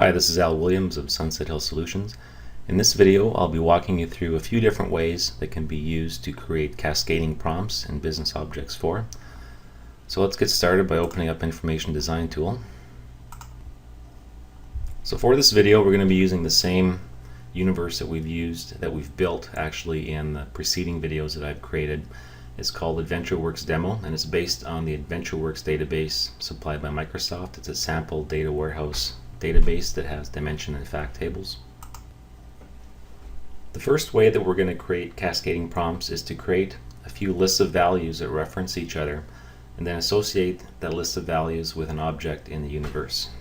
Hi, this is Al Williams of Sunset Hill Solutions. In this video, I'll be walking you through a few different ways that can be used to create cascading prompts in Business Objects 4. So let's get started by opening up Information Design Tool. So for this video, we're going to be using the same universe that we've built actually in the preceding videos that I've created. It's called AdventureWorks Demo, and it's based on the AdventureWorks database supplied by Microsoft. It's a sample data warehouse database that has dimension and fact tables. The first way that we're going to create cascading prompts is to create a few lists of values that reference each other and then associate that list of values with an object in the universe.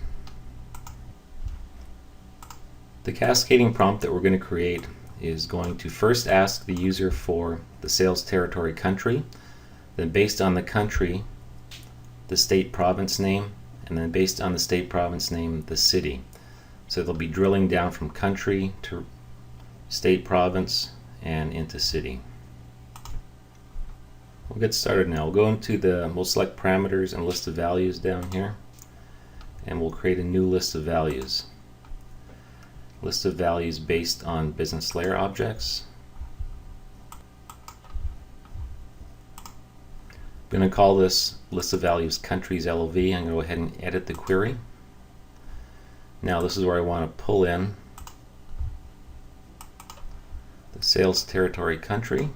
The cascading prompt that we're going to create is going to first ask the user for the sales territory country, then based on the country, the state province name, and then based on the state province name, the city. So they'll be drilling down from country to state province and into city. We'll get started now. We'll we'll select parameters and list of values down here, and we'll create a new list of values. List of values based on business layer objects. I'm going to call this list of values countries LOV. I'm going to go ahead and edit the query. Now this is where I want to pull in the sales territory country,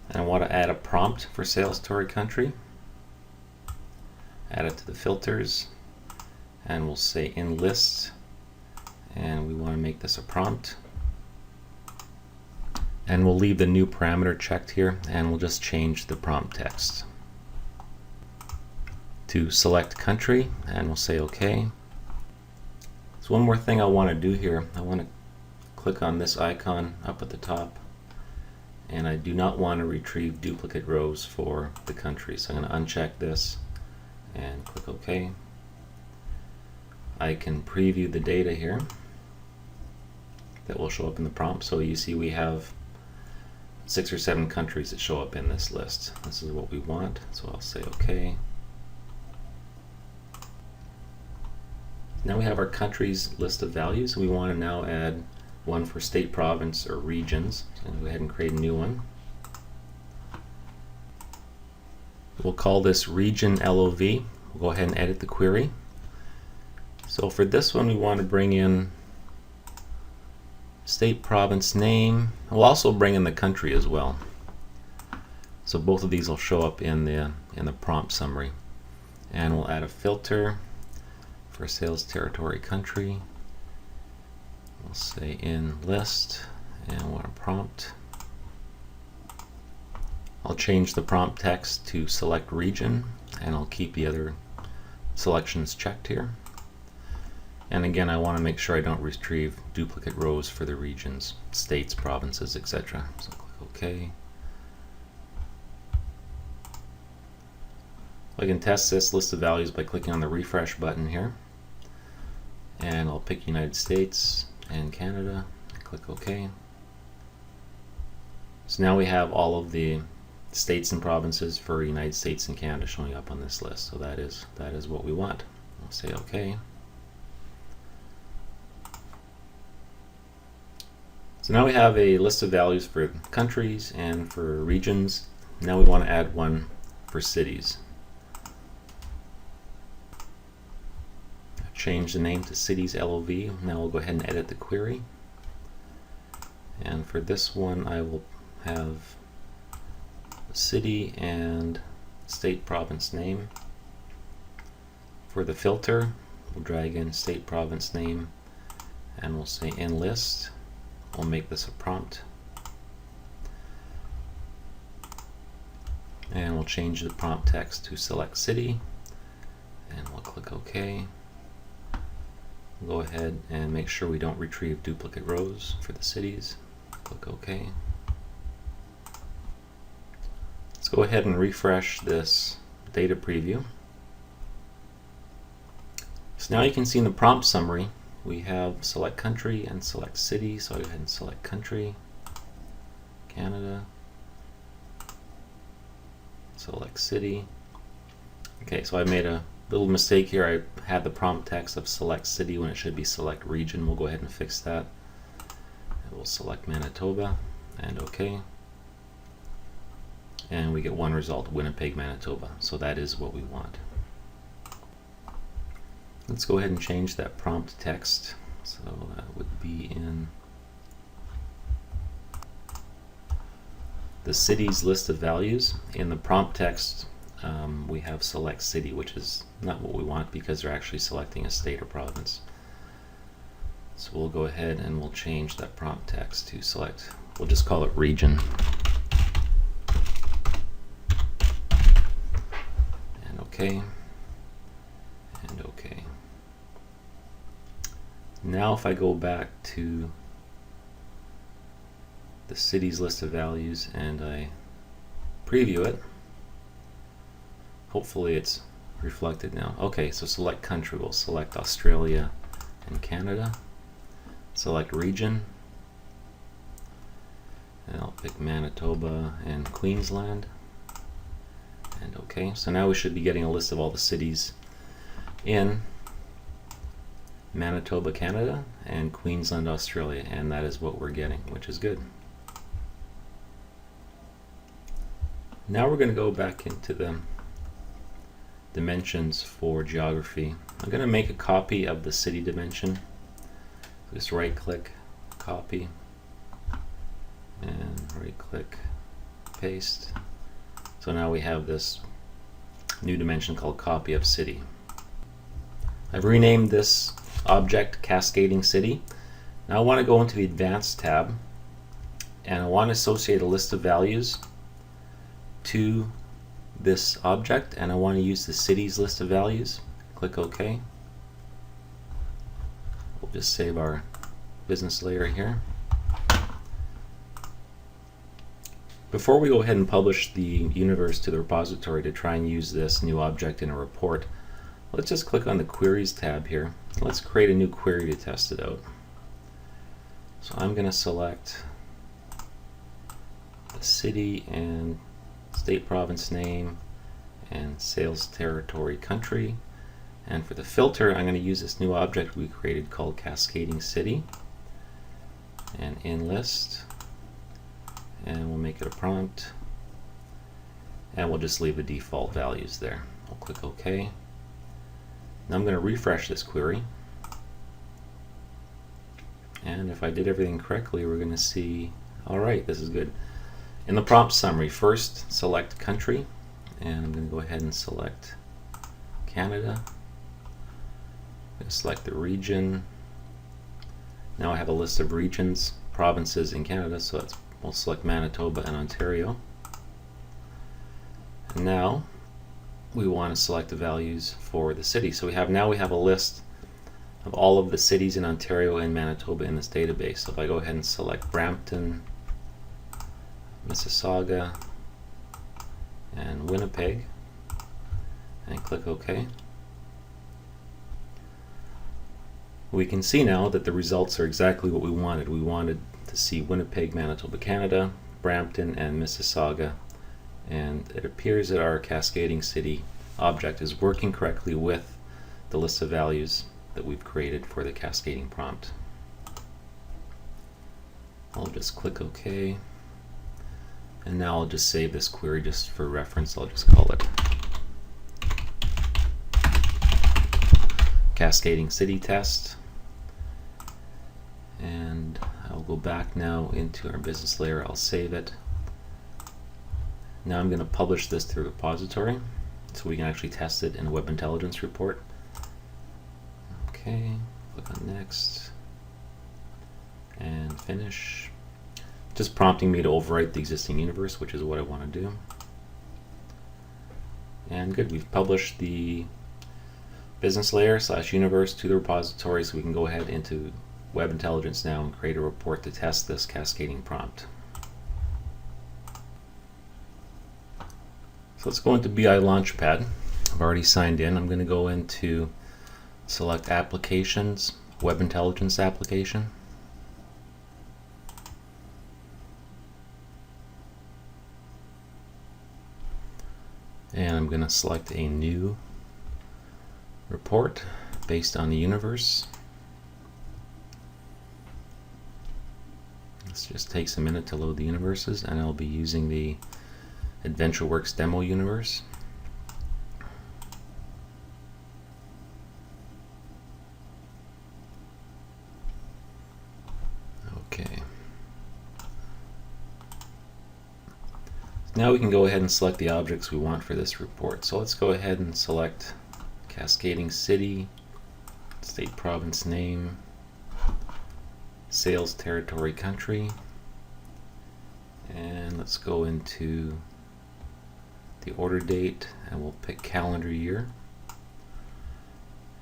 and I want to add a prompt for sales territory country. Add it to the filters, and we'll say in list, and we want to make this a prompt. And we'll leave the new parameter checked here, and we'll just change the prompt text to select country, and we'll say OK. So one more thing I want to do here, I want to click on this icon up at the top, and I do not want to retrieve duplicate rows for the country. So I'm going to uncheck this and click OK. I can preview the data here that will show up in the prompt. So you see we have 6 or 7 countries that show up in this list. This is what we want, so I'll say OK. Now we have our countries list of values. We want to now add one for state, province, or regions. So I'm going to go ahead and create a new one. We'll call this region LOV. We'll go ahead and edit the query. So for this one, we want to bring in state, province name. We'll also bring in the country as well. So both of these will show up in the prompt summary. And we'll add a filter for sales territory country. We'll say in list, and we'll want a prompt. I'll change the prompt text to select region, and I'll keep the other selections checked here. And again, I want to make sure I don't retrieve duplicate rows for the regions, states, provinces, etc. So click OK. I can test this list of values by clicking on the refresh button here. And I'll pick United States and Canada. Click OK. So now we have all of the states and provinces for United States and Canada showing up on this list. So that is what we want. I'll say OK. So now we have a list of values for countries and for regions. Now we want to add one for cities. Change the name to cities LOV. Now we'll go ahead and edit the query. And for this one, I will have the city and state province name. For the filter, we'll drag in state province name, and we'll say in list. We'll make this a prompt, and we'll change the prompt text to select city, and we'll click OK. We'll go ahead and make sure we don't retrieve duplicate rows for the cities. Click OK. Let's go ahead and refresh this data preview. So now you can see in the prompt summary we have select country and select city. So I'll go ahead and select country, Canada, select city. Okay, so I made a Little mistake here, I had the prompt text of select city when it should be select region. We'll go ahead and fix that. We'll select Manitoba and OK. And we get one result, Winnipeg, Manitoba. So that is what we want. Let's go ahead and change that prompt text. So that would be in the city's list of values. In the prompt text, we have select city, which is not what we want because they're actually selecting a state or province. So we'll go ahead and we'll change that prompt text to select, we'll just call it region. And OK. And OK. Now if I go back to the city's list of values and I preview it, hopefully it's reflected now. Okay, so select country. We'll select Australia and Canada. Select region. And I'll pick Manitoba and Queensland. And OK. So now we should be getting a list of all the cities in Manitoba, Canada, and Queensland, Australia. And that is what we're getting, which is good. Now we're going to go back into the dimensions for geography. I'm going to make a copy of the city dimension. Just right click, copy, and right click, paste. So now we have this new dimension called copy of city. I've renamed this object Cascading City. Now I want to go into the Advanced tab and I want to associate a list of values to this object, and I want to use the city's list of values. Click OK. We'll just save our business layer here. Before we go ahead and publish the universe to the repository to try and use this new object in a report, let's just click on the Queries tab here. Let's create a new query to test it out. So I'm going to select the city and state, province name, and sales territory country. And for the filter, I'm going to use this new object we created called Cascading City. And in list. And we'll make it a prompt. And we'll just leave the default values there. I'll click OK. Now I'm going to refresh this query. And if I did everything correctly, we're going to see, all right, this is good. In the prompt summary, first select country, and I'm going to go ahead and select Canada. I'm going to select the region. Now I have a list of regions, provinces in Canada, so we'll select Manitoba and Ontario. And now we want to select the values for the city. So now we have a list of all of the cities in Ontario and Manitoba in this database. So if I go ahead and select Brampton, Mississauga, and Winnipeg, and click OK. We can see now that the results are exactly what we wanted. We wanted to see Winnipeg, Manitoba, Canada, Brampton, and Mississauga, and it appears that our Cascading City object is working correctly with the list of values that we've created for the cascading prompt. I'll just click OK. And now I'll just save this query just for reference. I'll just call it Cascading City Test. And I'll go back now into our business layer. I'll save it. Now I'm going to publish this to the repository so we can actually test it in a Web Intelligence report. Okay, click on Next and Finish. Just prompting me to overwrite the existing universe, which is what I want to do. And good, we've published the business layer / universe to the repository, so we can go ahead into Web Intelligence now and create a report to test this cascading prompt. So let's go into BI Launchpad. I've already signed in. I'm going to go into select Applications, Web Intelligence Application. And I'm going to select a new report based on the universe. This just takes a minute to load the universes, and I'll be using the AdventureWorks demo universe. Okay. Now we can go ahead and select the objects we want for this report. So let's go ahead and select Cascading City, State Province Name, Sales Territory Country, and let's go into the order date and we'll pick calendar year.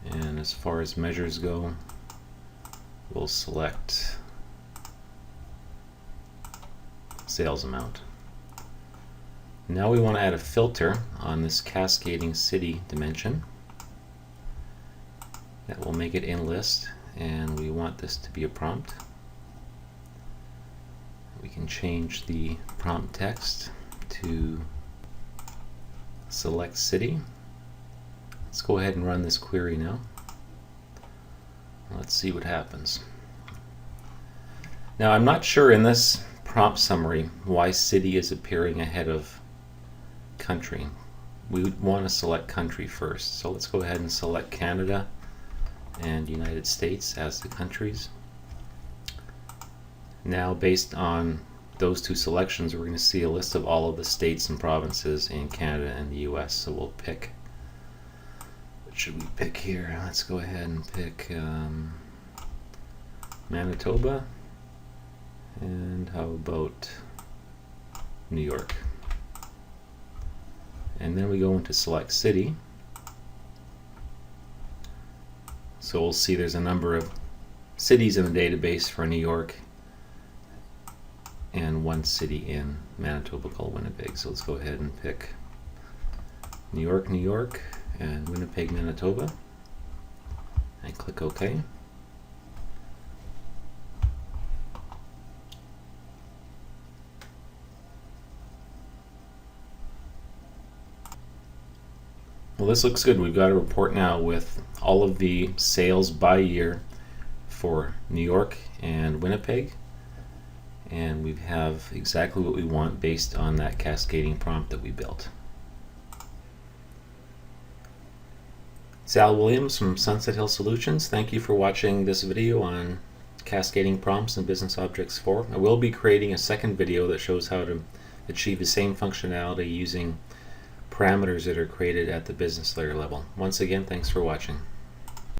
And as far as measures go, we'll select sales amount. Now we want to add a filter on this Cascading City dimension. That will make it in list, and we want this to be a prompt. We can change the prompt text to select city. Let's go ahead and run this query now. Let's see what happens. Now I'm not sure in this prompt summary why city is appearing ahead of country. We would want to select country first. So let's go ahead and select Canada and United States as the countries. Now based on those two selections, we're going to see a list of all of the states and provinces in Canada and the US. So we'll pick, what should we pick here? Let's go ahead and pick Manitoba, and how about New York? And then we go into select city. So we'll see there's a number of cities in the database for New York and one city in Manitoba called Winnipeg. So let's go ahead and pick New York, and Winnipeg, Manitoba, and click OK. Well, this looks good. We've got a report now with all of the sales by year for New York and Winnipeg, and we have exactly what we want based on that cascading prompt that we built. It's Al Williams from Sunset Hill Solutions. Thank you for watching this video on cascading prompts in Business Objects 4. I will be creating a second video that shows how to achieve the same functionality using parameters that are created at the business layer level. Once again, thanks for watching.